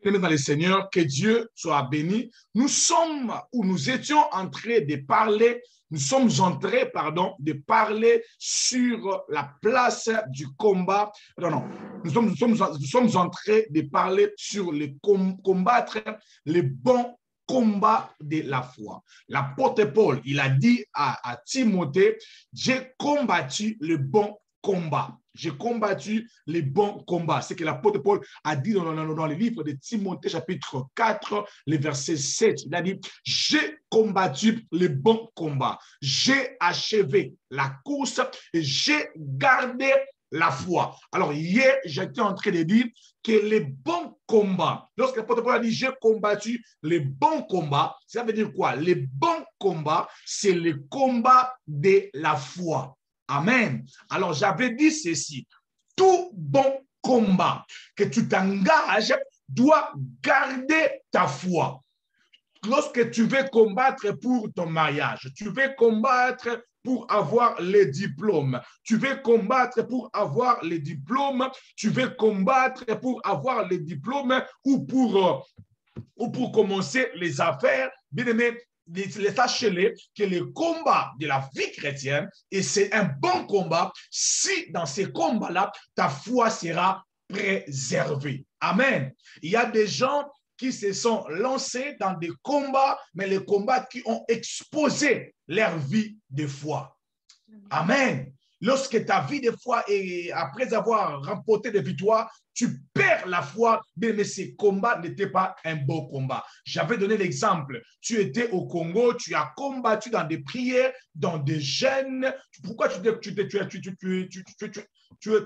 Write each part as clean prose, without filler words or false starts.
Bien-aimés dans le Seigneur, que Dieu soit béni. Nous sommes, ou nous étions en train de parler, nous sommes entrés, pardon, de parler sur la place du combat. Non, non, nous sommes en train de parler sur combattre les bons combats de la foi. L'apôtre Paul, il a dit à Timothée, j'ai combattu le bon combat. J'ai combattu les bons combats. C'est ce que l'apôtre Paul a dit dans le livre de Timothée, chapitre 4, le verset 7. Il a dit, j'ai combattu les bons combats. J'ai achevé la course et j'ai gardé la foi. Alors, hier, j'étais en train de dire que les bons combats, lorsque l'apôtre Paul a dit, j'ai combattu les bons combats, ça veut dire quoi? Les bons combats, c'est le combat de la foi. Amen. Alors, j'avais dit ceci. Tout bon combat que tu t'engages doit garder ta foi. Lorsque tu veux combattre pour ton mariage, tu veux combattre pour avoir les diplômes, tu veux combattre pour avoir les diplômes, tu veux combattre pour avoir les diplômes ou pour commencer les affaires, bien aimé, sachez-le que le combat de la vie chrétienne, et c'est un bon combat, si dans ces combats-là, ta foi sera préservée. Amen. Il y a des gens qui se sont lancés dans des combats, mais les combats qui ont exposé leur vie de foi. Amen. Lorsque ta vie de foi, et après avoir remporté des victoires, tu perds la foi, mais ces combats n'étaient pas un bon combat. J'avais donné l'exemple. Tu étais au Congo, tu as combattu dans des prières, dans des jeûnes. Pourquoi tu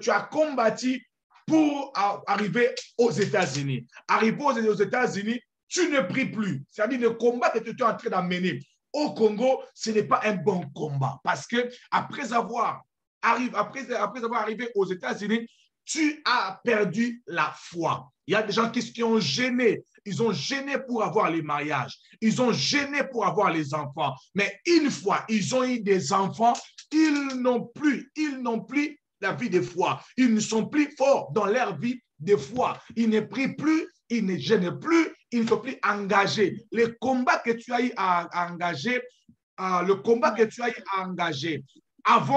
as combattu pour arriver aux États-Unis? Arrivé aux États-Unis, tu ne pries plus. C'est-à-dire le combat que tu es en train d'amener au Congo, ce n'est pas un bon combat. Parce que après avoir arrivé aux États-Unis, tu as perdu la foi. Il y a des gens qui ont gêné. Ils ont gêné pour avoir les mariages. Ils ont gêné pour avoir les enfants. Mais une fois, ils ont eu des enfants, ils n'ont plus la vie de foi. Ils ne sont plus forts dans leur vie de foi. Ils ne prient plus, ils ne gênent plus, ils ne sont plus engagés. Le combat que tu as eu à engager, avant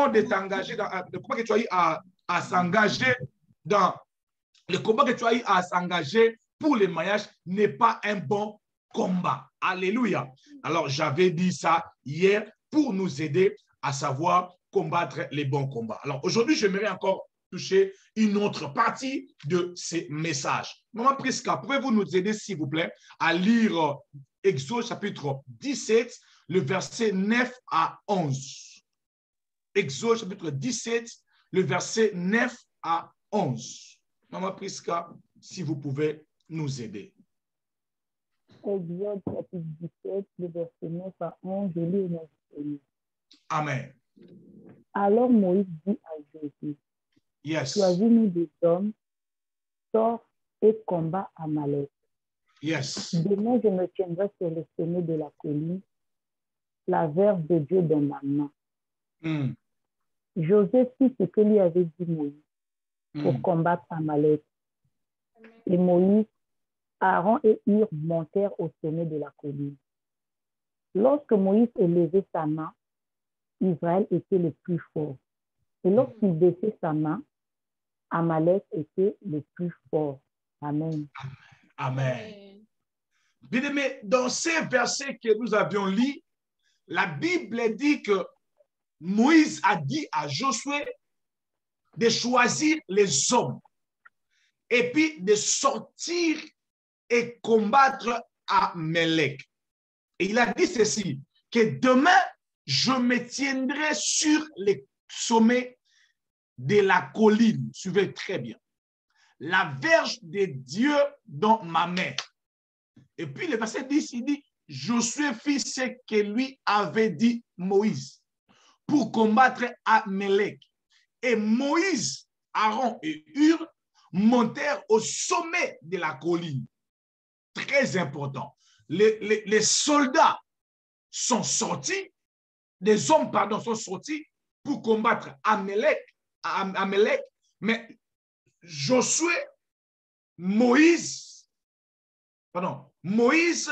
de t'engager, le combat que tu as eu à s'engager dans le combat que tu as eu à s'engager pour le mariage n'est pas un bon combat. Alléluia. Alors, j'avais dit ça hier pour nous aider à savoir combattre les bons combats. Alors, aujourd'hui, j'aimerais encore toucher une autre partie de ces messages. Maman Prisca, pouvez-vous nous aider, s'il vous plaît, à lire Exode chapitre 17, le verset 9 à 11. Exode chapitre 17, le verset 9 à 11. Maman Prisca, si vous pouvez nous aider. Exode chapitre 17, le verset 9 à 11, je lis au nom du Seigneur. Amen. Alors Moïse dit à Josué, Yes. choisis-nous des hommes, sors et combat Amalek. Yes. Demain, je me tiendrai sur le sommet de la colline, la verge de Dieu dans ma main. Josué fit ce que lui avait dit Moïse pour combattre Amalek. Et Moïse, Aaron et Hur montèrent au sommet de la colline. Lorsque Moïse élevait sa main, Israël était le plus fort. Et lorsqu'il baissait sa main, Amalek était le plus fort. Amen. Amen. Bien-aimés, dans ces versets que nous avions lus, la Bible dit que Moïse a dit à Josué de choisir les hommes et puis de sortir et combattre Amalek. Et il a dit ceci, que demain, je me tiendrai sur les sommets de la colline. Suivez très bien. La verge de Dieu dans ma main. Et puis le verset 10, il dit, Josué fit ce que lui avait dit Moïse pour combattre Amalek. Et Moïse, Aaron et Hur montèrent au sommet de la colline. Très important. Les soldats sont sortis, les hommes, pardon, sont sortis pour combattre Amalek, mais Josué, Moïse pardon, Moïse,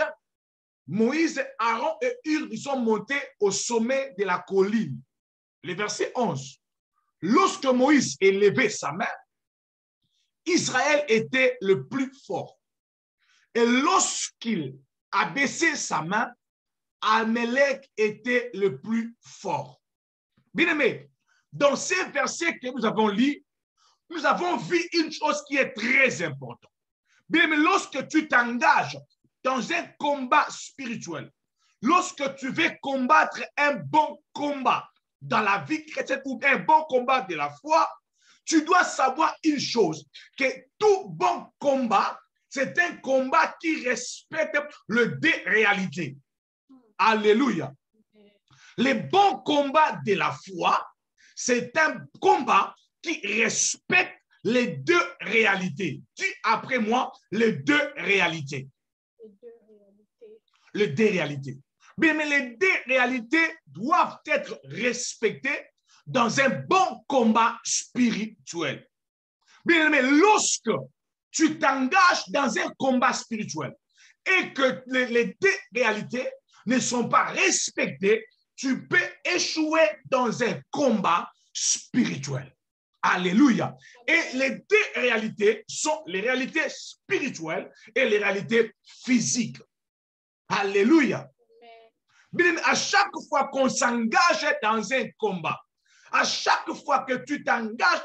Aaron et Hur, ils sont montés au sommet de la colline. Le verset 11. Lorsque Moïse élevait sa main, Israël était le plus fort. Et lorsqu'il a baissé sa main, Amalek était le plus fort. Bien aimé, dans ces versets que nous avons lus, nous avons vu une chose qui est très importante. Bien aimé, lorsque tu t'engages dans un combat spirituel, lorsque tu veux combattre un bon combat dans la vie chrétienne ou un bon combat de la foi, tu dois savoir une chose, que tout bon combat, c'est un combat qui respecte les deux réalités. Alléluia. Le bon combat de la foi, c'est un combat qui respecte les deux réalités. Dis après moi, les deux réalités. Les deux réalités. Bien, mais les deux réalités doivent être respectées dans un bon combat spirituel. Bien, mais lorsque tu t'engages dans un combat spirituel et que les deux réalités ne sont pas respectées, tu peux échouer dans un combat spirituel. Alléluia. Et les deux réalités sont les réalités spirituelles et les réalités physiques. Alléluia. Bien, à chaque fois qu'on s'engage dans un combat, à chaque fois que tu t'engages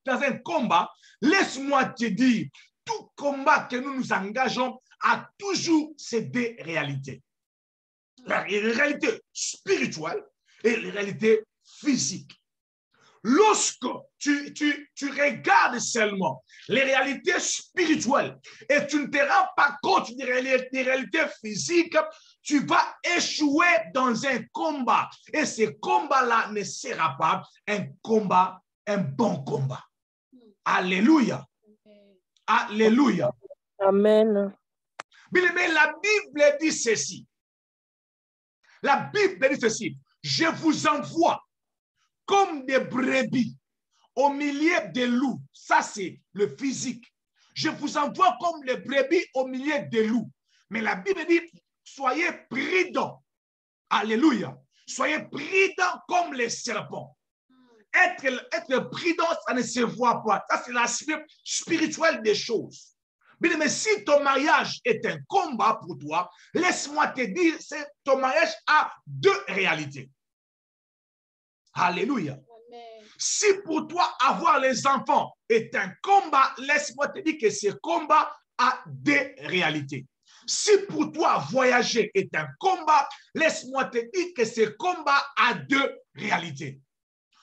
dans un combat, laisse-moi te dire, tout combat que nous nous engageons a toujours ces deux réalités. La réalité spirituelle et la réalité physique. Lorsque tu regardes seulement les réalités spirituelles et tu ne te rends pas compte des réalités physiques, tu vas échouer dans un combat. Et ce combat-là ne sera pas un bon combat. Alléluia. Alléluia. Amen. Bien aimé, la Bible dit ceci. La Bible dit ceci. Je vous envoie comme des brebis au milieu des loups. Ça, c'est le physique. Je vous envoie comme les brebis au milieu des loups. Mais la Bible dit, soyez prudents. Alléluia. Soyez prudents comme les serpents. Être prudent, ça ne se voit pas. Ça, c'est l'aspect spirituel des choses. Mais si ton mariage est un combat pour toi, laisse-moi te dire, ton mariage a deux réalités. Alléluia. Amen. Si pour toi, avoir les enfants est un combat, laisse-moi te dire que ce combat a deux réalités. Si pour toi, voyager est un combat, laisse-moi te dire que ce combat a deux réalités.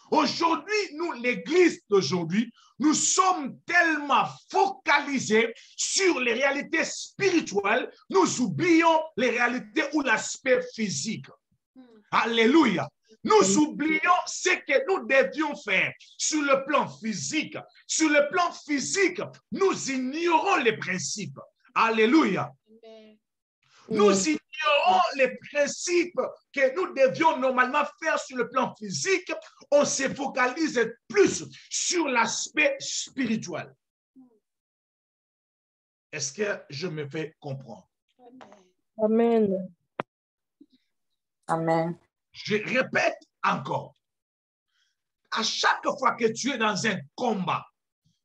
Aujourd'hui, nous, l'Église d'aujourd'hui, nous sommes tellement focalisés sur les réalités spirituelles, nous oublions les réalités ou l'aspect physique. Alléluia. Nous oublions ce que nous devions faire sur le plan physique. Sur le plan physique, nous ignorons les principes. Alléluia. Nous ignorons les principes que nous devions normalement faire sur le plan physique. On se focalise plus sur l'aspect spirituel. Est-ce que je me fais comprendre? Amen. Amen. Je répète encore. À chaque fois que tu es dans un combat,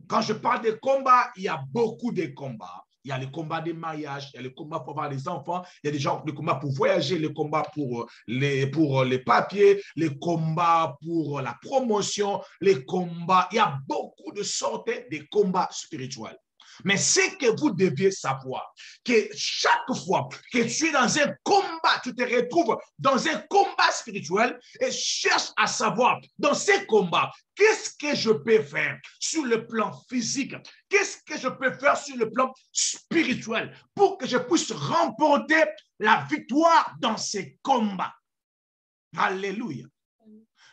quand je parle de combat, il y a beaucoup de combats. Il y a le combat des mariages, il y a le combat pour avoir des enfants, il y a des gens, le combat pour voyager, le combat pour les papiers, le combat pour la promotion, les combats. Il y a beaucoup de sortes de combats spirituels. Mais ce que vous deviez savoir, que chaque fois que tu es dans un combat, tu te retrouves dans un combat spirituel et cherche à savoir dans ces combats, qu'est-ce que je peux faire sur le plan physique? Qu'est-ce que je peux faire sur le plan spirituel pour que je puisse remporter la victoire dans ces combats? Alléluia.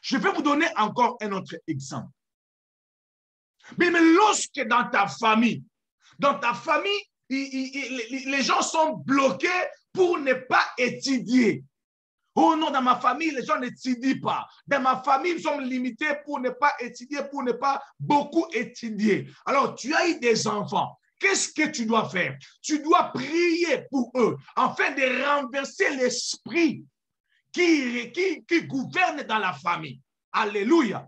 Je vais vous donner encore un autre exemple. Mais lorsque dans ta famille, les gens sont bloqués pour ne pas étudier. Oh non, dans ma famille, les gens n'étudient pas. Dans ma famille, nous sommes limités pour ne pas étudier, pour ne pas beaucoup étudier. Alors, tu as eu des enfants qu'est-ce que tu dois faire? Tu dois prier pour eux afin de renverser l'esprit qui gouverne dans la famille. Alléluia.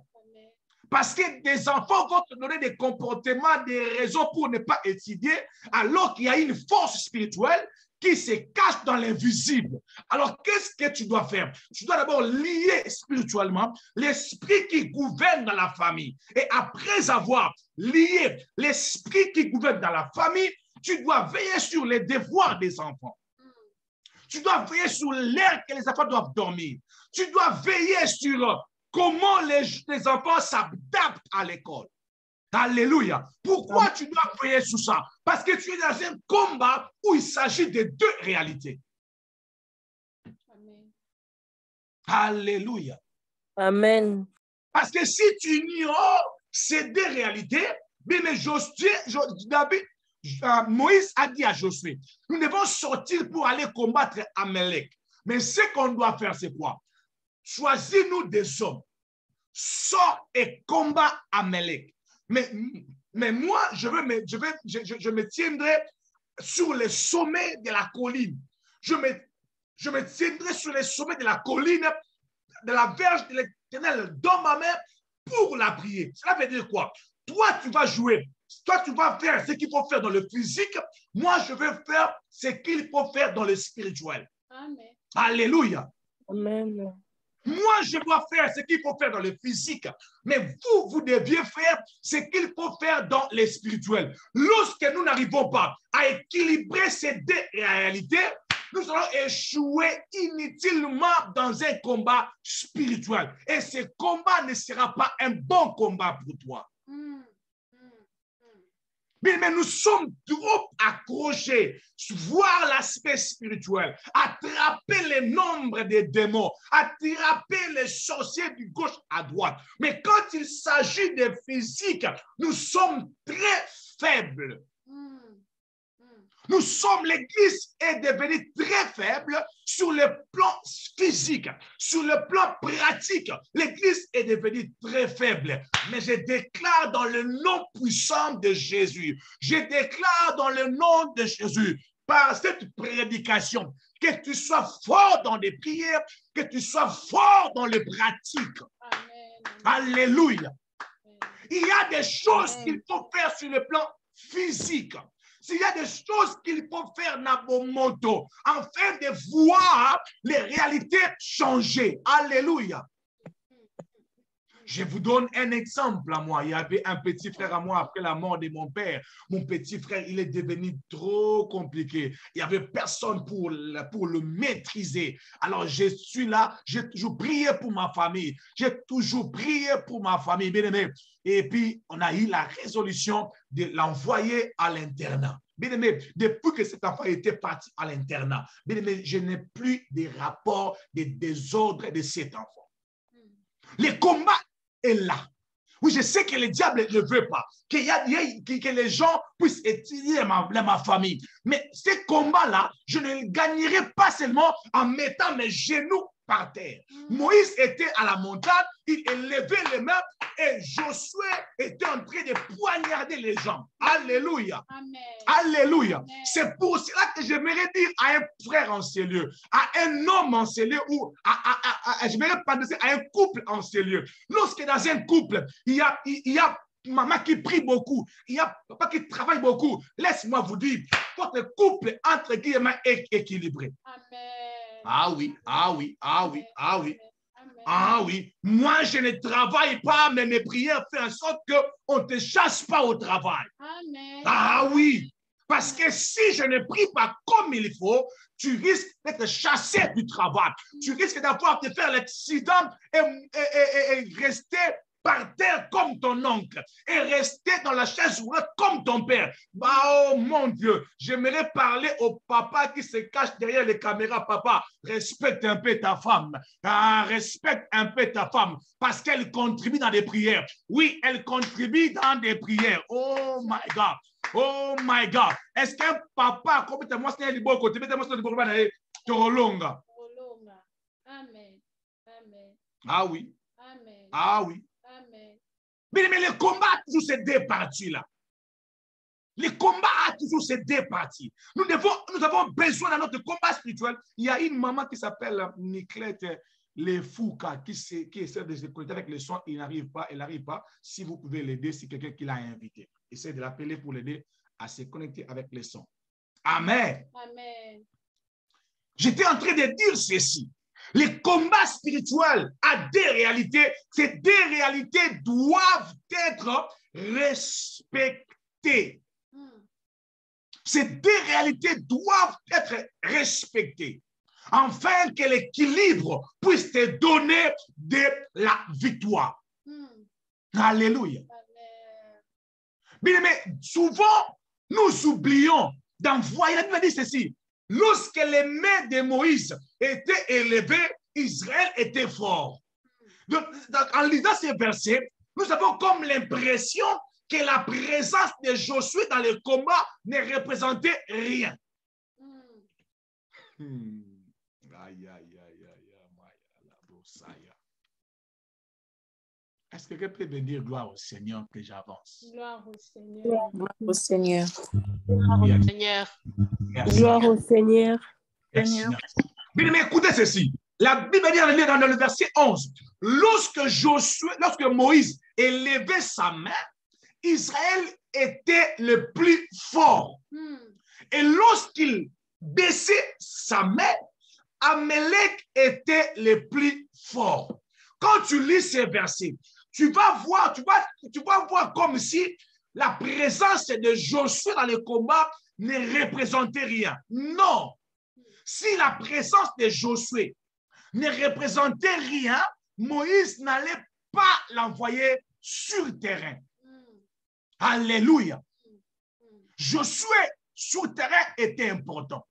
Parce que des enfants vont te donner des comportements, des raisons pour ne pas étudier, alors qu'il y a une force spirituelle qui se cache dans l'invisible. Alors, qu'est-ce que tu dois faire? Tu dois d'abord lier spirituellement l'esprit qui gouverne dans la famille. Et après avoir lié l'esprit qui gouverne dans la famille, tu dois veiller sur les devoirs des enfants. Tu dois veiller sur l'air que les enfants doivent dormir. Tu dois veiller sur comment les enfants s'adaptent à l'école. Alléluia. Pourquoi tu dois veiller sur ça? Parce que tu es dans un combat où il s'agit de deux réalités. Amen. Alléluia. Amen. Parce que si tu ignores ces deux réalités, bien, mais Moïse a dit à Josué, nous devons sortir pour aller combattre Amalek. Mais ce qu'on doit faire, c'est quoi? Choisis-nous des hommes. Sors et combat Amalek. Mais moi, je me tiendrai sur les sommets de la colline. Je me tiendrai sur les sommets de la colline, de la verge de l'Éternel dans ma main pour la prier. Cela veut dire quoi? Toi, tu vas jouer. Toi, tu vas faire ce qu'il faut faire dans le physique. Moi, je vais faire ce qu'il faut faire dans le spirituel. Amen. Alléluia. Amen. Moi, je dois faire ce qu'il faut faire dans le physique, mais vous deviez faire ce qu'il faut faire dans le spirituel. Lorsque nous n'arrivons pas à équilibrer ces deux réalités, nous allons échouer inutilement dans un combat spirituel. Et ce combat ne sera pas un bon combat pour toi. Mais nous sommes trop accrochés, voir l'aspect spirituel, attraper les nombres des démons, attraper les sorciers du gauche à droite. Mais quand il s'agit de physique, nous sommes très faibles. L'Église est devenue très faible sur le plan physique, sur le plan pratique. L'Église est devenue très faible. Mais je déclare dans le nom puissant de Jésus, je déclare dans le nom de Jésus, par cette prédication, que tu sois fort dans les prières, que tu sois fort dans les pratiques. Amen. Alléluia. Il y a des choses qu'il faut faire sur le plan physique. S'il y a des choses qu'il faut faire Nabomoto, afin de voir les réalités changer. Alléluia. Je vous donne un exemple à moi. Il y avait un petit frère à moi après la mort de mon père. Mon petit frère, il est devenu trop compliqué. Il n'y avait personne pour le maîtriser. Alors, je suis là. J'ai toujours prié pour ma famille. J'ai toujours prié pour ma famille, bien aimé. Et puis, on a eu la résolution de l'envoyer à l'internat. Bien aimé, depuis que cet enfant était parti à l'internat, bien aimé, je n'ai plus de rapport de désordre de cet enfant. Le combat est là. Oui, je sais que le diable ne veut pas, que les gens puissent étudier ma famille. Mais ce combat-là, je ne le gagnerai pas seulement en mettant mes genoux par terre. Moïse était à la montagne, il élevait les mains et Josué était en train de poignarder les gens. Alléluia. Amen. Alléluia. C'est pour cela que j'aimerais dire à un frère en ces lieux, à un homme en ces lieux, ou j'aimerais penser à un couple en ces lieux. Lorsque dans un couple, il y a maman qui prie beaucoup, il y a papa qui travaille beaucoup, laisse-moi vous dire, votre couple entre guillemets est équilibré. Amen. Ah oui, ah oui, ah oui, ah oui. Ah oui, moi je ne travaille pas, mais mes prières font en sorte qu'on ne te chasse pas au travail. Amen. Ah oui, parce que si je ne prie pas comme il faut, tu risques d'être chassé du travail. Tu risques d'avoir te faire l'accident et rester par terre comme ton oncle et rester dans la chaise roulante comme ton père. Bah, oh mon Dieu, j'aimerais parler au papa qui se cache derrière les caméras. Papa, respecte un peu ta femme. Respecte un peu ta femme parce qu'elle contribue dans des prières. Oui, elle contribue dans des prières. Oh my God. Oh my God. Est-ce qu'un papa, comme tu moi, c'est un bon côté, mais c'est un bon côté, Torolonga. Amen. Amen. Ah oui. Amen. Ah oui. Amen. Mais le combat, toujours ces deux parties-là. Le combat a toujours ces deux parties. Nous avons besoin dans notre combat spirituel. Il y a une maman qui s'appelle Niclette Lefouka qui essaie de se connecter avec le son. Elle n'arrive pas. Si vous pouvez l'aider, c'est quelqu'un qui l'a invité. Essayez de l'appeler pour l'aider à se connecter avec le son. Amen. Amen. J'étais en train de dire ceci. Les combats spirituels a des réalités. Ces deux réalités doivent être respectées. Ces deux réalités doivent être respectées afin que l'équilibre puisse te donner de la victoire. Alléluia. Bien, mais souvent, nous oublions d'envoyer. La Bible dit ceci. Lorsque les mains de Moïse étaient élevées, Israël était fort. Donc, en lisant ces versets, nous avons comme l'impression que la présence de Josué dans le combat ne représentait rien. Est-ce que quelqu'un peut me dire gloire au Seigneur que j'avance? Gloire au Seigneur. Gloire au Seigneur. Gloire au Seigneur. Merci. Gloire au Seigneur. Merci. Bien, mais écoutez ceci. La Bible dit dans le verset 11, lorsque Moïse élevait sa main, Israël était le plus fort. Et lorsqu'il baissait sa main, Amalek était le plus fort. Quand tu lis ces versets, tu vas voir comme si la présence de Josué dans le combat ne représentait rien. Non. Si la présence de Josué ne représentait rien, Moïse n'allait pas l'envoyer sur le terrain. Alléluia. Josué sur le terrain était important.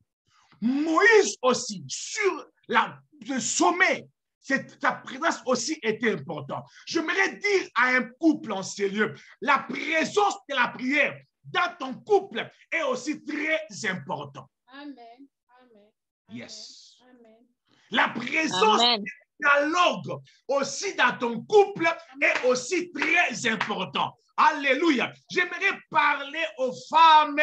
Moïse aussi, sur le sommet, sa présence aussi était importante. J'aimerais dire à un couple en sérieux, la présence de la prière dans ton couple est aussi très importante. Amen. Amen. Yes. Amen. La présence Amen. du dialogue aussi dans ton couple est aussi très important. Alléluia. J'aimerais parler aux femmes,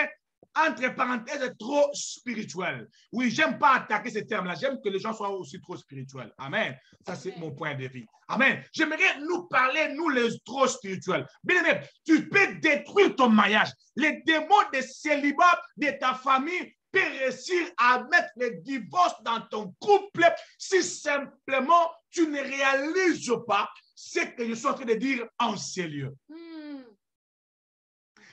entre parenthèses, trop spirituelles. Oui, j'aime pas attaquer ces termes-là. J'aime que les gens soient aussi trop spirituels. Amen. Ça, c'est mon point de vue. Amen. J'aimerais nous parler, nous, les trop spirituels. Bien aimé, tu peux détruire ton mariage. Les démons de célibat de ta famille peut réussir à mettre le divorce dans ton couple si simplement tu ne réalises pas ce que je suis en train de dire en ces lieux.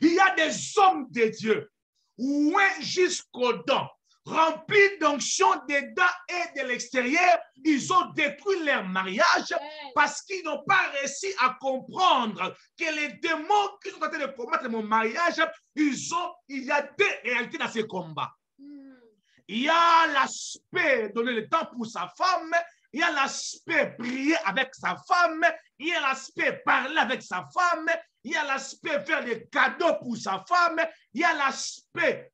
Il y a des hommes de Dieu, ouins jusqu'aux dents, remplis d'onction dedans et de l'extérieur, ils ont détruit leur mariage parce qu'ils n'ont pas réussi à comprendre que les démons qui sont en train de combattre mon mariage, il y a deux réalités dans ces combats. Il y a l'aspect donner le temps pour sa femme, il y a l'aspect prier avec sa femme, il y a l'aspect parler avec sa femme, il y a l'aspect faire des cadeaux pour sa femme, il y a l'aspect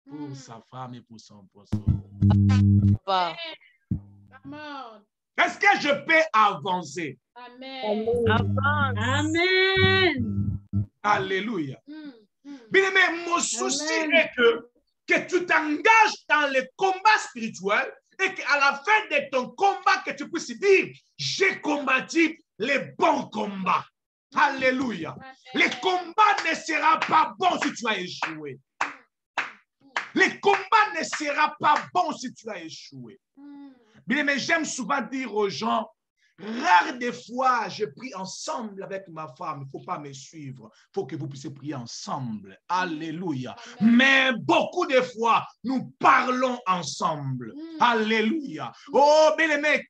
pour sa femme et pour son poisson. Est-ce que je peux avancer? Amen. Amen. Alléluia. Bien aimé, mon souci est que tu t'engages dans le combat spirituel et qu'à la fin de ton combat, que tu puisses dire, j'ai combattu les bons combats. Alléluia. Le combat ne sera pas bon si tu as échoué. Le combat ne sera pas bon si tu as échoué. Bien, mais j'aime souvent dire aux gens, rare des fois, je prie ensemble avec ma femme. Il ne faut pas me suivre. Il faut que vous puissiez prier ensemble. Alléluia. Mais beaucoup de fois, nous parlons ensemble. Alléluia. Oh, bien aimé,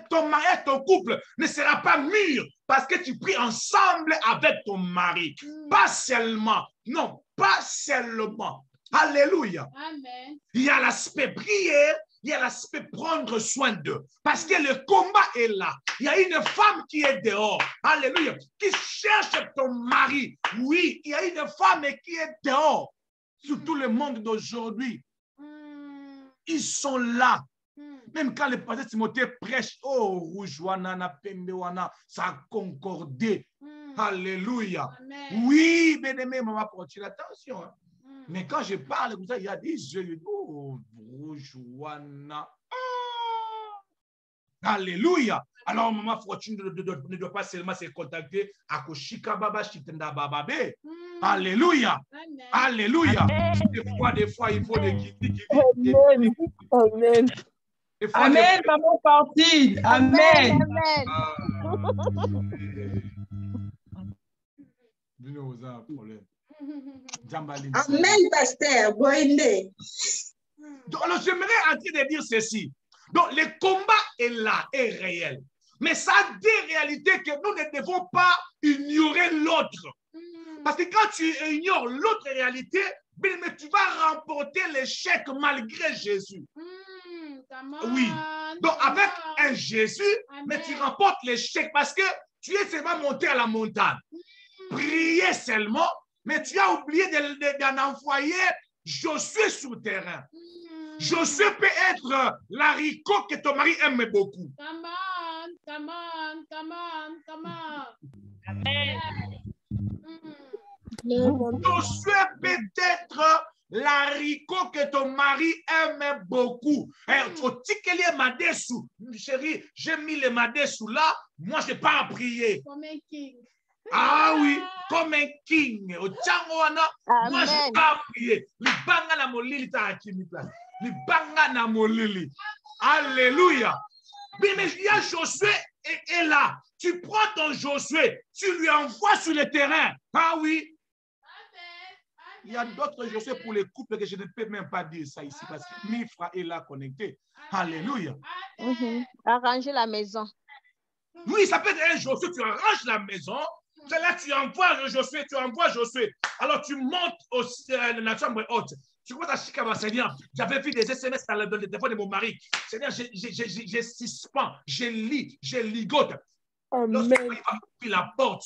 ton mariage, ton couple ne sera pas mûr parce que tu pries ensemble avec ton mari. Pas seulement. Non, pas seulement. Alléluia. Amen. Il y a l'aspect prière. Il y a l'aspect prendre soin d'eux. Parce que le combat est là. Il y a une femme qui est dehors. Alléluia. Qui cherche ton mari. Oui, il y a une femme qui est dehors. Surtout le monde d'aujourd'hui. Ils sont là. Même quand le pasteur Timothée prêche, oh, Rougewana, Pembewana, ça a concordé. Alléluia. Amen. Oui, bien-aimé, maman, continue. Attention. Hein. Mais quand je parle, comme ça, il y a des yeux. Oh, Joanna. Alléluia. Alors, maman Fortune ne doit pas seulement se contacter à Koshika Baba Chitenda Bababe. Alléluia. Amen. Alléluia. Des fois, il faut des guider. Amen. Amen. Amen, maman Fortune. Amen. Amen, pasteur. Boinde. Donc, j'aimerais en train de dire ceci. Donc, le combat est là, est réel. Mais ça a des réalités que nous ne devons pas ignorer l'autre. Parce que quand tu ignores l'autre réalité, mais tu vas remporter l'échec malgré Jésus. Oui. Donc, avec un Jésus, mais tu remportes l'échec parce que tu es seulement monté à la montagne. Prier seulement, mais tu as oublié d'en envoyer Josué sur le terrain. Josué peut être l'haricot que ton mari aime beaucoup. Come on. Amen. Josué peut être l'haricot que ton mari aime beaucoup. Chérie, j'ai mis les madessous là, moi je n'ai pas à prier. Comme un king. Ah oui, comme un king. Au Tchangwana, moi je n'ai pas à prier. Libanga na molili ta hakimi place. Libanga na molili. Alléluia. Mais il y a Josué est là. Tu prends ton Josué, tu lui envoies sur le terrain. Ah oui. Il y a d'autres Josué pour les couples que je ne peux même pas dire ça ici parce que Mifra est là connecté. Alléluia. Arranger la maison. Oui, ça peut être un Josué, tu arranges la maison. C'est là tu envoies Josué, Alors tu montes dans la chambre haute. Tu commences à chicaner, Seigneur. J'avais vu des SMS dans le téléphone de mon mari. Seigneur, j'ai suspends, je lis, je ligote. Lorsqu'il va ouvrir la porte,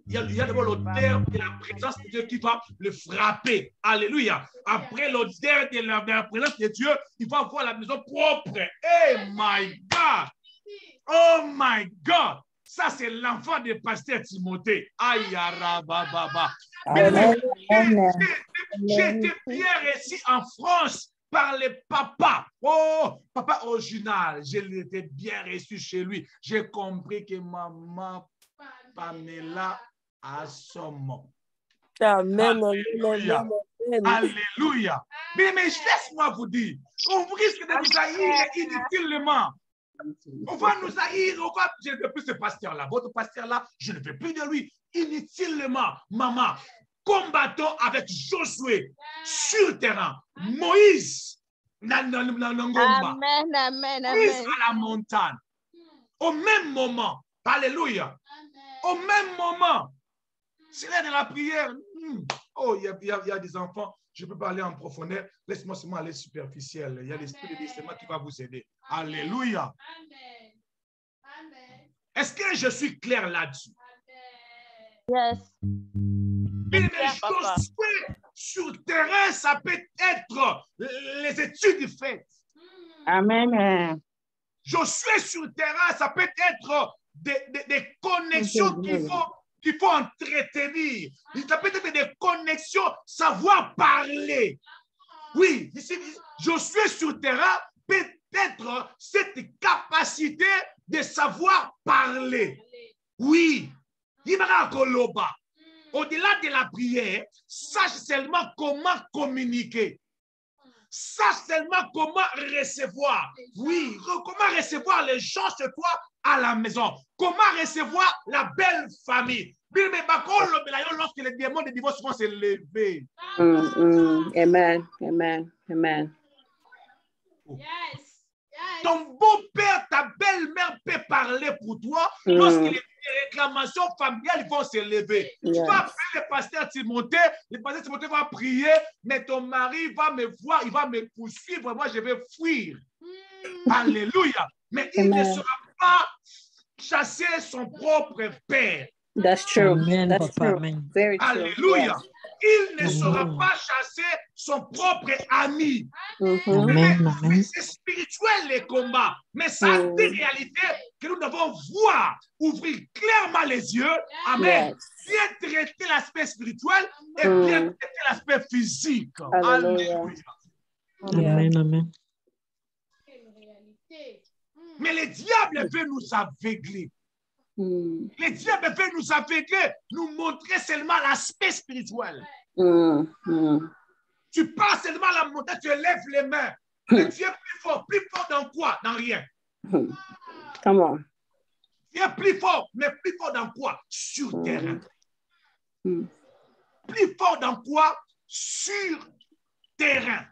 il y a d'abord l'odeur de la présence de Dieu qui va le frapper. Alléluia. Après l'odeur de la présence de Dieu, il va voir la maison propre. Oh my God. Oh my God. Ça, c'est l'enfant de pasteur Timothée. Aïe, baba. J'ai été bien reçu en France par les papas. Oh, papa original. Je l'étais bien reçu chez lui. J'ai compris que maman Pamela a son mot. Amen. Alléluia. Alléluia. Mais laisse-moi vous dire, on risque de nous haïr inutilement. On va nous haïr, je ne veux plus ce pasteur-là. Votre pasteur-là, je ne veux plus de lui. Inutilement, maman, combattons avec Josué sur le terrain. Moïse, Amen. Moïse à la montagne. Au même moment, alléluia. Au même moment, c'est là de la prière. Oh, il y a des enfants. Je ne peux pas aller en profondeur. Laisse-moi seulement aller superficiel. Il y a l'esprit de discernement qui va vous aider. Alléluia. Est-ce que je suis clair là-dessus? Yes. Mais Josué sur le terrain, ça peut être les études faites. Amen. Josué sur le terrain, ça peut être des connexions qu'il faut entretenir. Ça peut être des connexions, savoir parler. Oui, ici, Josué sur le terrain peut être cette capacité de savoir parler. Oui, au-delà de la prière, sache seulement comment communiquer. Sache seulement comment recevoir. Oui, comment recevoir les gens chez toi à la maison. Comment recevoir la belle famille. Lorsque les démons de divorce vont se lever. Amen. Amen. Amen. Yes. Ton beau-père, ta belle-mère peut parler pour toi lorsque les réclamations familiales vont se lever. Tu vas appeler le pasteur Timothée, le pasteur Timothée va prier, mais ton mari va me voir, il va me poursuivre, moi je vais fuir. Alléluia. Mais il ne sera pas chasser son propre père. That's true. Amen, That's Papa, true. amen. Very true. Alléluia. Il ne sera pas chasser son propre ami. Amen. Amen. C'est spirituel les combats, mais ça c'est une réalité que nous devons voir, ouvrir clairement les yeux. Amen. Bien traiter l'aspect spirituel et bien traiter l'aspect physique. Alléluia. Amen. Amen. Mais le diable veut nous aveugler. Le diable veut nous aveugler, nous montrer seulement l'aspect spirituel. Tu passes seulement la montagne, tu lèves les mains. Mais tu es plus fort dans quoi? Dans rien. Comment? Tu es plus fort, mais plus fort dans quoi? Sur terrain. Plus fort dans quoi? Sur terrain.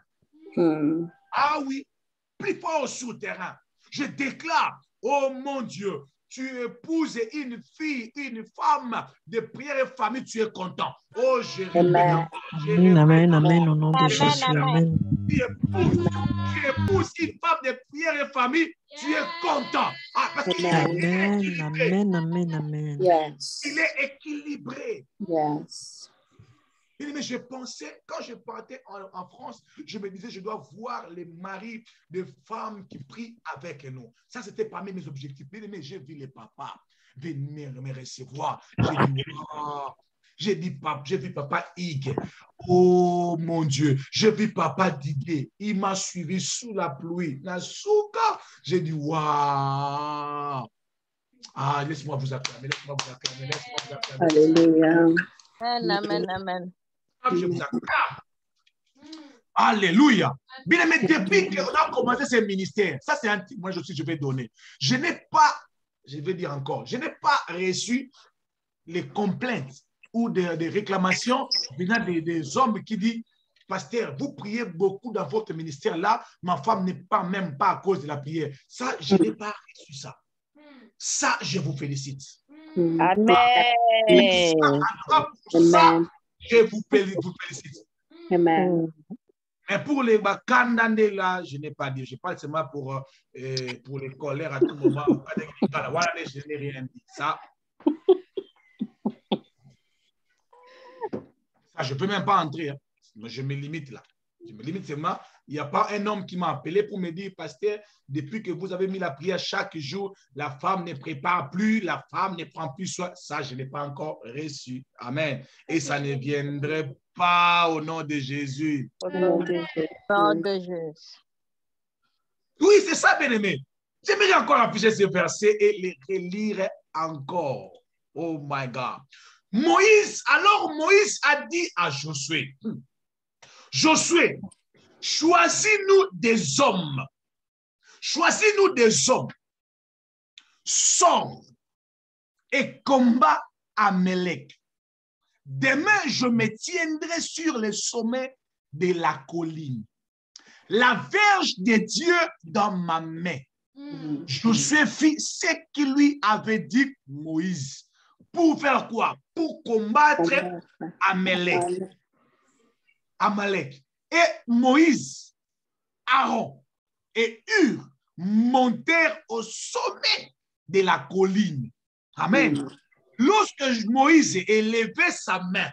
Ah oui, plus fort sur terrain. Je déclare, oh mon Dieu, tu épouses une fille, une femme de prière et famille, tu es content. Oh, Amen, amen, amen, au nom de Jésus, amen. Tu épouses une femme de prière et famille, tu es content. Ah, parce qu'il amen, amen, amen, amen. Il est équilibré. Yes. Mais je pensais, quand je partais en France, je me disais, je dois voir les maris de femmes qui prient avec nous. Ça, c'était parmi mes objectifs. Mais j'ai vu les papas venir me recevoir. J'ai vu papa Ig. Oh mon Dieu, j'ai vu papa Didier. Il m'a suivi sous la pluie. J'ai dit, waouh. Ah, laisse-moi vous acclamer, laisse-moi vous acclamer, laisse-moi vous acclamer. Alléluia. Amen, amen. Je vous acclame. Alléluia. Bien, mais depuis qu'on a commencé ce ministère, ça c'est un témoignage aussi que je vais donner. Je n'ai pas, je vais dire encore, je n'ai pas reçu les complaintes ou des réclamations venant des hommes qui disent, pasteur, vous priez beaucoup dans votre ministère là, ma femme n'est pas même pas à cause de la prière. Ça, je n'ai pas reçu ça. Ça, je vous félicite. Amen. Ça, je vous félicite. Amen. Mais pour les Bakandande là, je n'ai pas dit. Je parle seulement pour les colères à tout moment. Je n'ai rien dit. Ça, je ne peux même pas entrer. Hein. Je me limite là. Je me limite seulement. Il n'y a pas un homme qui m'a appelé pour me dire, pasteur, depuis que vous avez mis la prière chaque jour, la femme ne prépare plus, la femme ne prend plus soin. Ça, je n'ai pas encore reçu. Amen. Et ça ne viendrait pas au nom de Jésus. Au nom de Jésus. Oui, c'est ça, bien-aimé. J'aimerais encore afficher ce verset et les relire encore. Oh my God. Alors Moïse a dit à Josué, Josué, choisis-nous des hommes. Choisis-nous des hommes. Sors et combat Amalek. Demain, je me tiendrai sur le sommet de la colline. La verge de Dieu dans ma main. Josué fit ce qu'il lui avait dit Moïse. Pour faire quoi? Pour combattre Amalek. Amalek. Et Moïse, Aaron et Hur montèrent au sommet de la colline. Amen. Lorsque Moïse élevait sa main,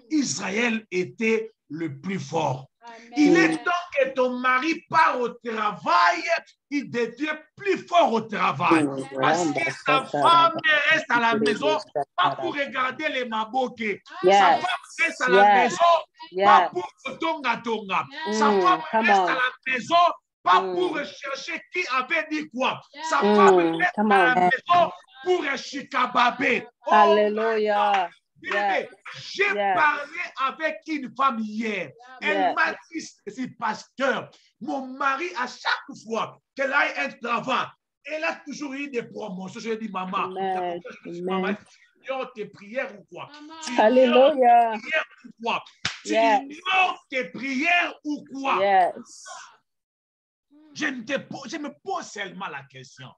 Israël était le plus fort. Amen. Il est temps que ton mari part au travail, il devient plus fort au travail. Parce que sa femme reste à la maison, pas pour regarder les maboké. Sa femme reste à la maison, pas pour tonga tonga. Sa femme reste à la maison, pas pour chercher qui avait dit quoi. Sa femme reste à la maison pour chikababé. Alléluia. J'ai parlé avec une femme hier. Elle m'a dit, pasteur, mon mari, à chaque fois qu'elle a un travail, elle a toujours eu des promotions. Je lui ai dit, maman, tu ignores tes prières ou quoi? Tu ignores tes prières ou quoi? Tu ignores tes prières ou quoi? Je me pose seulement la question.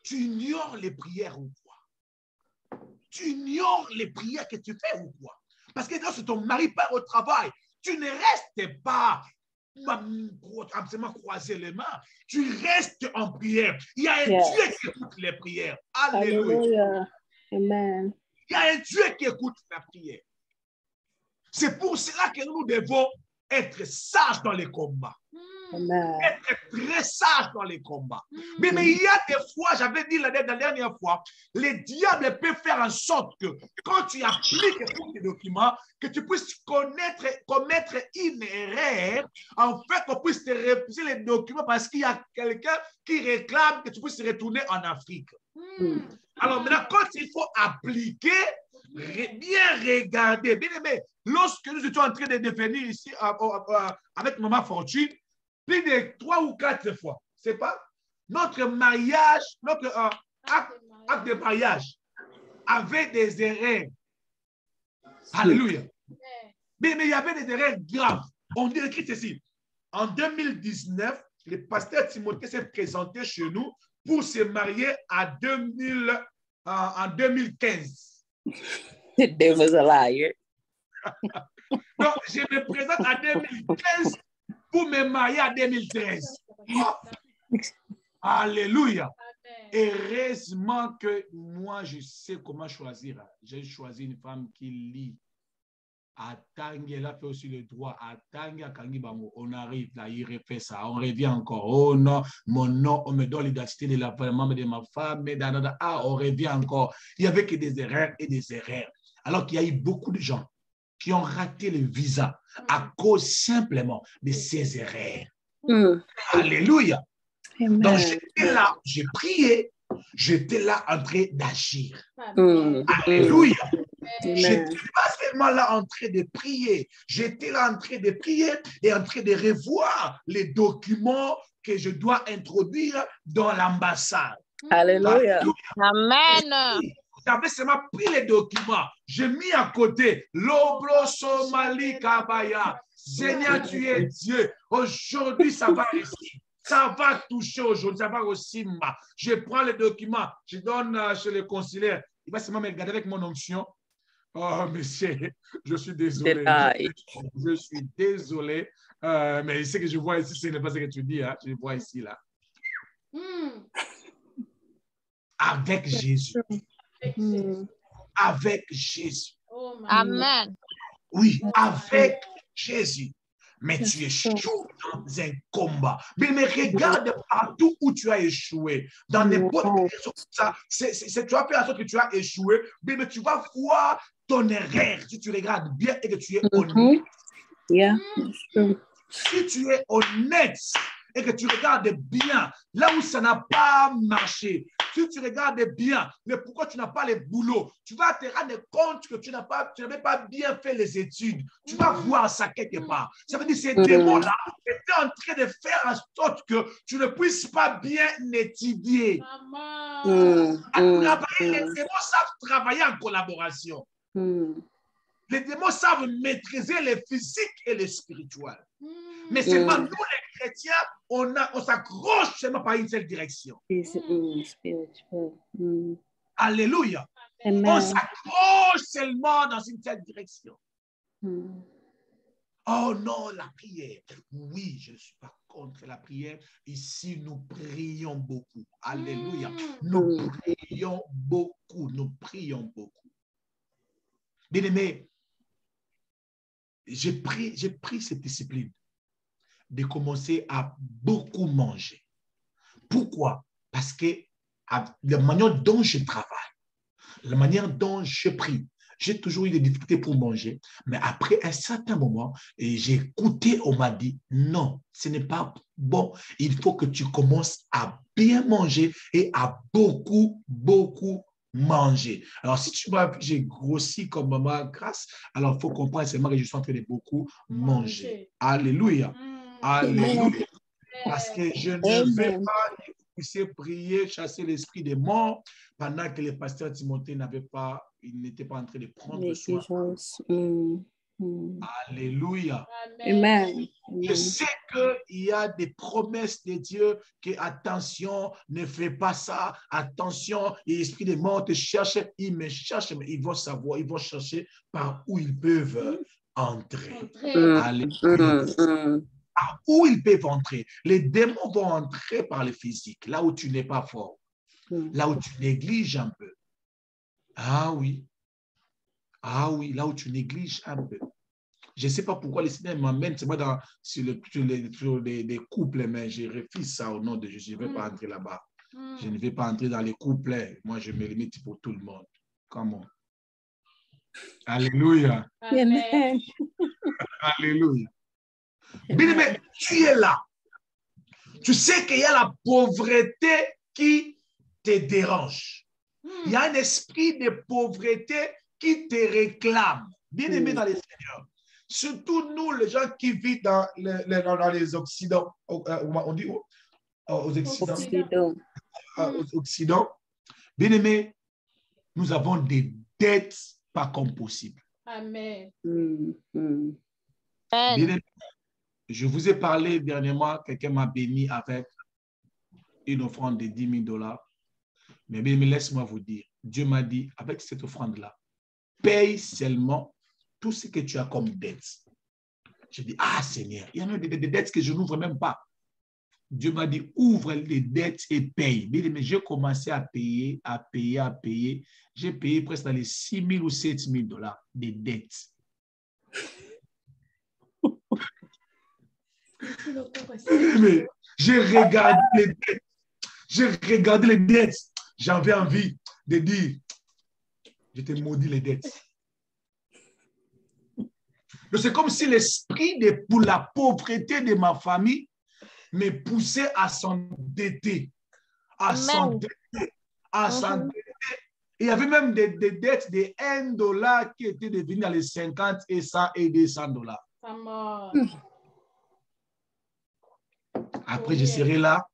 Tu ignores les prières ou quoi? Tu ignores les prières que tu fais ou quoi? Parce que lorsque ton mari part au travail, tu ne restes pas absolument croiser les mains. Tu restes en prière. Il y a un Dieu qui écoute les prières. Alléluia. Amen. Il y a un Dieu qui écoute la prière. C'est pour cela que nous devons être sage dans les combats. Amen. Être très sage dans les combats. Mais il y a des fois, j'avais dit la dernière fois, les diables peuvent faire en sorte que quand tu appliques tous tes documents, que tu puisses commettre une erreur, en fait, qu'on puisse te refuser les documents parce qu'il y a quelqu'un qui réclame que tu puisses retourner en Afrique. Alors maintenant, quand il faut appliquer, bien regarder, bien aimé, lorsque nous étions en train de définir ici avec Maman Fortune, plus de 3 ou 4 fois, c'est pas notre mariage, notre acte de mariage avait des erreurs. Alléluia. Mais il y avait des erreurs graves. On dit écrit ceci. En 2019, le pasteur Timothée s'est présenté chez nous pour se marier en 2015. The devil's a liar. Donc, je me présente en 2015 pour me marier en 2013. Oh. Alléluia. Heureusement que moi, je sais comment choisir. J'ai choisi une femme qui lit. Elle a fait aussi le droit. On arrive là, il refait ça. On revient encore. Oh non, mon nom, on me donne l'identité de la femme de ma femme. On revient encore. Il n'y avait que des erreurs et des erreurs. Alors qu'il y a eu beaucoup de gens qui ont raté le visa à cause simplement de ces erreurs. Alléluia. Amen. Donc, j'étais là, j'ai prié, j'étais là en train d'agir. Alléluia. Je n'étais pas seulement là en train de prier, j'étais là en train de prier et en train de revoir les documents que je dois introduire dans l'ambassade. Alléluia. Amen. J'avais seulement pris les documents, j'ai mis à côté l'Obro Somali Kabaya. Seigneur, tu es Dieu. Aujourd'hui, ça va réussir. Ça va toucher aujourd'hui, ça va aussi. Je prends les documents, je donne chez le consulaire. Il va seulement me regarder avec mon onction. Oh, monsieur, je suis désolé. Je suis désolé. Mais ce que je vois ici, ce n'est pas ce que tu dis. Hein. Je vois ici, là. Avec Jésus. Avec Jésus. Amen. Oui, avec Jésus. Mais tu échoues dans un combat. Mais regarde partout où tu as échoué. Dans n'importe quelle raison, tu as fait en sorte que tu as échoué. Mais tu vas voir ton erreur si tu regardes bien et que tu es honnête. Yeah. Si tu es honnête et que tu regardes bien, là où ça n'a pas marché, si tu regardes bien, mais pourquoi tu n'as pas les boulots, tu vas te rendre compte que tu n'avais pas bien fait les études. Tu vas voir ça quelque part. Ça veut dire que ces démons-là étaient en train de faire en sorte que tu ne puisses pas bien étudier. Les démons savent travailler en collaboration. Les démons savent maîtriser le physique et le spirituel. Mais seulement nous, les chrétiens, on s'accroche seulement par une seule direction. Alléluia. Amen. On s'accroche seulement dans une seule direction. Oh non, la prière. Oui, je ne suis pas contre la prière. Ici, nous prions beaucoup. Alléluia. Nous prions beaucoup. Nous prions beaucoup. Bien-aimé, j'ai pris cette discipline de commencer à beaucoup manger. Pourquoi? Parce que la manière dont je travaille, la manière dont je prie, j'ai toujours eu des difficultés pour manger. Mais après un certain moment, j'ai écouté, on m'a dit, non, ce n'est pas bon. Il faut que tu commences à bien manger et à beaucoup, beaucoup manger. Alors, si tu vois, j'ai grossi comme maman grâce, alors il faut comprendre seulement que je suis en train de beaucoup manger. Alléluia. Alléluia. Parce que je ne vais pas pousser, prier, chasser l'esprit des morts pendant que le pasteur Timothée n'était pas en train de prendre soin. Alléluia. Amen. Je sais qu'il y a des promesses de Dieu que, attention, ne fais pas ça, attention, l'esprit des morts te cherche, ils me cherchent, mais ils vont savoir, ils vont chercher par où ils peuvent entrer. Alléluia. Par où ils peuvent entrer. Les démons vont entrer par le physique, là où tu n'es pas fort, là où tu négliges un peu. Ah oui. Ah oui, là où tu négliges un peu. Je ne sais pas pourquoi le Seigneur m'amène sur les couples, mais je refuse ça au nom de Jésus. Je ne vais pas entrer là-bas. Je ne vais pas entrer dans les couples. Moi, je me limite pour tout le monde. Comment? Alléluia. Amen. Alléluia. Bien, mais tu es là. Tu sais qu'il y a la pauvreté qui te dérange. Il y a un esprit de pauvreté qui te réclame. Bien aimé dans les Seigneurs. Surtout nous, les gens qui vivent dans les Occidents. On dit où? Aux Occidents. Aux Occidents. Bien aimé, nous avons des dettes pas comme possible. Amen. Bien aimé, je vous ai parlé dernièrement, quelqu'un m'a béni avec une offrande de 10 000 $. Mais bien aimé, laisse-moi vous dire, Dieu m'a dit, avec cette offrande-là, paye seulement tout ce que tu as comme dette. Je dis, ah Seigneur, il y a même des dettes que je n'ouvre même pas. Dieu m'a dit, ouvre les dettes et paye. Bien aimé, j'ai commencé à payer. J'ai payé presque dans les 6 000 ou 7 000 $ de dettes. Mais j'ai regardé les dettes. J'ai regardé les dettes. J'avais envie de dire, je te maudis les dettes. C'est comme si l'esprit pour la pauvreté de ma famille me poussait à s'endetter. À s'endetter. À s'endetter. Il y avait même des dettes de 1 $ qui étaient devenues dans les 50 et 100 et 200 $. Après, je serai là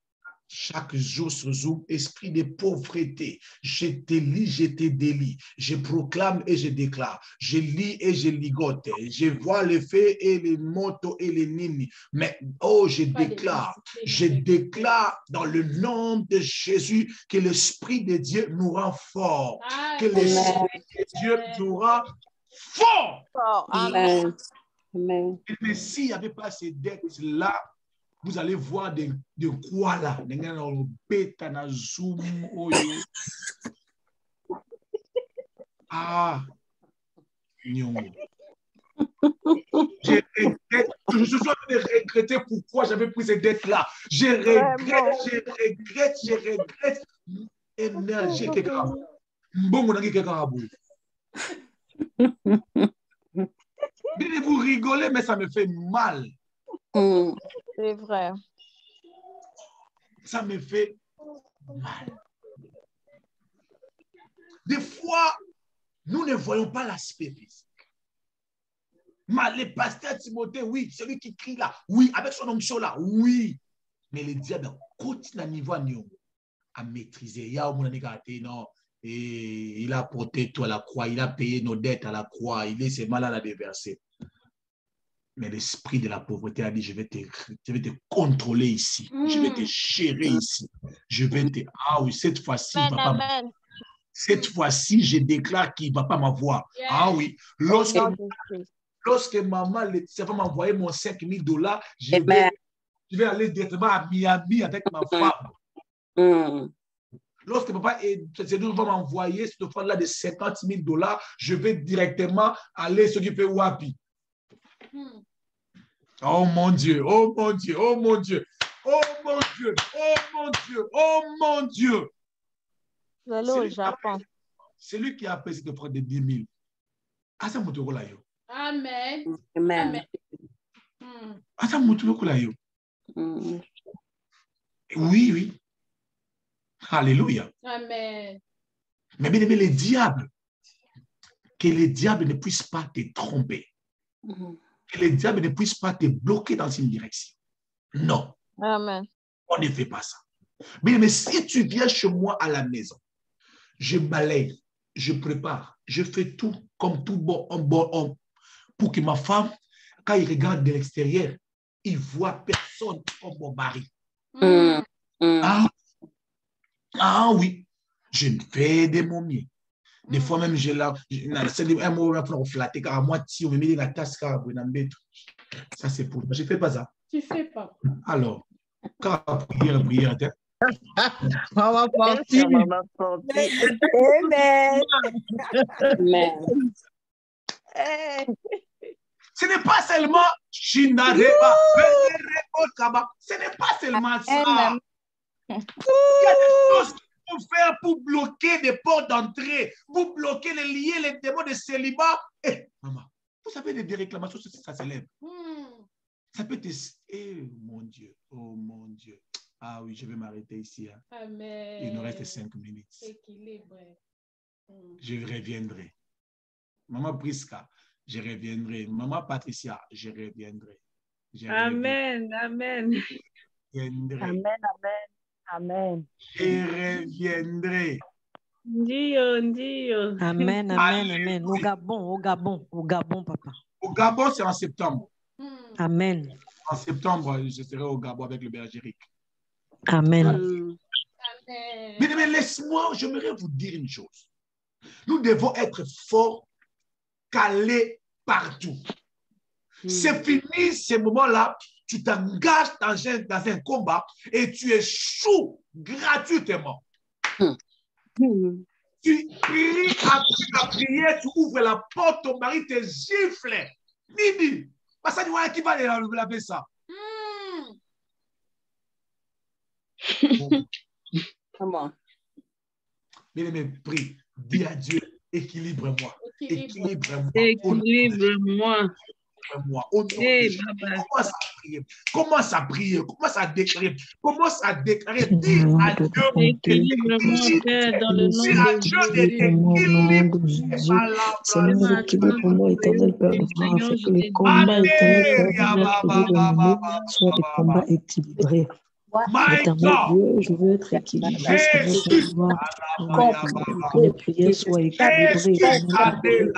chaque jour sur Zoom, esprit de pauvreté. Je te lis, je te délie. Je proclame et je déclare. Je lis et je ligote. Je vois les faits et les motos et les nini. Mais, oh, je déclare dans le nom de Jésus que l'esprit de Dieu nous rend fort. Que l'esprit de Dieu nous rend fort. Amen. Amen. Mais s'il n'y avait pas ces dettes-là, vous allez voir de quoi là. Ah, non. Je suis en train de regretter pourquoi j'avais pris ces dettes-là. Je regrette. Énergie, quelqu'un. Mais vous rigolez, mais ça me fait mal. C'est vrai. Ça me fait mal. Des fois, nous ne voyons pas l'aspect physique. Mais le pasteur Timothée, oui, celui qui crie là, oui, avec son onction là, oui. Mais le diable continue à niveau à maîtriser. Il y a non, et il a porté tout à la croix, il a payé nos dettes à la croix, il est malade à déverser. Mais l'esprit de la pauvreté a dit, je vais te contrôler ici. Je vais te gérer ici. Je vais te... Ah oui, cette fois-ci, il ne va pas m'avoir. Cette fois-ci, je déclare qu'il ne va pas m'avoir. Ah oui, lorsque maman va m'envoyer mon 5 000 $, je vais aller directement à Miami avec ma femme. Lorsque papa va m'envoyer cette fois-là de 50 000 $, je vais directement aller s'occuper Wapi. Oh mon Dieu, oh mon Dieu, oh mon Dieu, oh mon Dieu, oh mon Dieu, oh mon Dieu. Hello, Japon. C'est lui qui a payé cette offrande de 10 000. Amen. Amen. Oui, oui. Alléluia. Amen. Mais bien aimé, le diable, que le diable ne puisse pas te tromper. Que le diable ne puisse pas te bloquer dans une direction. Non. Amen. On ne fait pas ça. Mais si tu viens chez moi à la maison, je balaye, je prépare, je fais tout comme tout bon homme pour que ma femme, quand il regarde de l'extérieur, il ne voit personne comme mon mari. Ah oui, je fais de mon mieux. Des fois même, un mot pour flatter, car à moitié, on me met la tasse, car ça c'est pour moi. Je ne fais pas ça. Tu ne fais pas. Alors, car prière, Maman partie. Amen. Amen. Ce n'est pas seulement Shindareba, ce n'est pas seulement ça. Il y a des choses qu'il faut faire pour bloquer des portes d'entrée, pour bloquer les liens, les démons de célibat. Maman, vous savez, des réclamations, ça s'élève. Ça peut être... mon Dieu, oh mon Dieu. Ah oui, je vais m'arrêter ici. Hein. Amen. Il nous reste 5 minutes. Équilibre. Je reviendrai. Maman Prisca, je reviendrai. Maman Patricia, je reviendrai. Amen, amen. Reviendrai. Amen, amen, amen. Je reviendrai. Dieu. Amen, amen, amen. Au Gabon, papa. Au Gabon, c'est en septembre. Amen. En septembre, je serai au Gabon avec le bergérique. Amen. Mais laisse-moi, j'aimerais vous dire une chose. Nous devons être forts, calés partout. C'est fini ces moments-là. Tu t'engages dans un combat et tu échoues gratuitement. Tu pries après la prière, tu ouvres la porte, ton mari te gifle. Nini, ça dit, qui va laver ça? Comment? Mais prie, dis à Dieu, équilibre-moi. Équilibre-moi. Équilibre-moi. Au nom de Jésus. Commence à prier. Commence à déclarer. Commence à déclarer. Dis à Dieu. Équilibre-moi, Père, dans le nom de Jésus. Seigneur, équilibre-moi, éternel Père de gloire, afin que les combats éternels soient des combats équilibrés. Éternel Dieu, je veux être équilibré, Seigneur, pour pouvoir que les prières soient équilibrées.